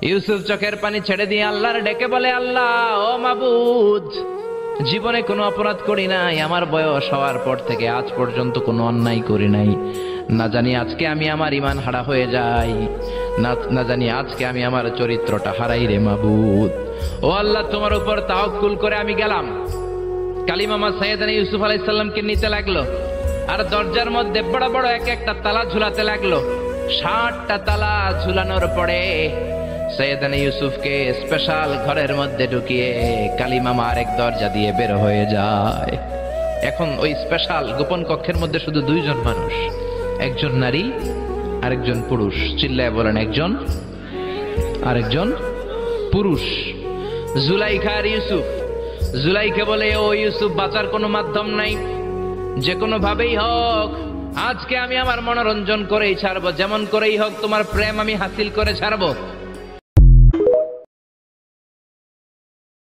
ইউসুফ চোখের পানি ছেড়ে দিয়ে আল্লাহর ডেকে বলে, আল্লাহ ও মাবুদ, জীবনে কোনো অপরাধ করি নাই, আমার বয়স হওয়ার পর থেকে আজ পর্যন্ত কোনো অন্যায় করি নাই। না জানি আজকে আমি আমার ঈমান হারা হয়ে যাই, না জানি আজকে আমি আমার চরিত্রটা হারাই রে মাবুদ। ও আল্লাহ, তোমার উপর তাওয়াক্কুল করে আমি গেলাম। কালিমামা সাইয়েদনা ইউসুফ আলাইহিস সালামকে নিতে লাগলো, আর দরজার মধ্যে বড় বড় এক একটা তালা ঝুলাতে লাগলো। 60টা তালা ঝুলানোর পরে সাইয়েদনা ইউসুফকে স্পেশাল ঘরের মধ্যে ঢুকিয়ে কালিমামা আরেক দরজা দিয়ে বের হয়ে যায়। এখন ওই স্পেশাল গোপন কক্ষের মধ্যে শুধু দুইজন মানুষ, একজন নারী আরেকজন পুরুষ। চিল্লায় বলেন, একজন আরেকজন পুরুষ। জুলাইখা আর ইউসুফ। জুলাইখা বলে, ও ইউসুফ, বাঁচার কোনো মাধ্যম নাই, যে কোনো ভাবেই হোক আজকে আমি আমার মনোরঞ্জন করেই ছাড়বো, যেমন করেই হোক তোমার প্রেম আমি হাসিল করে ছাড়বো।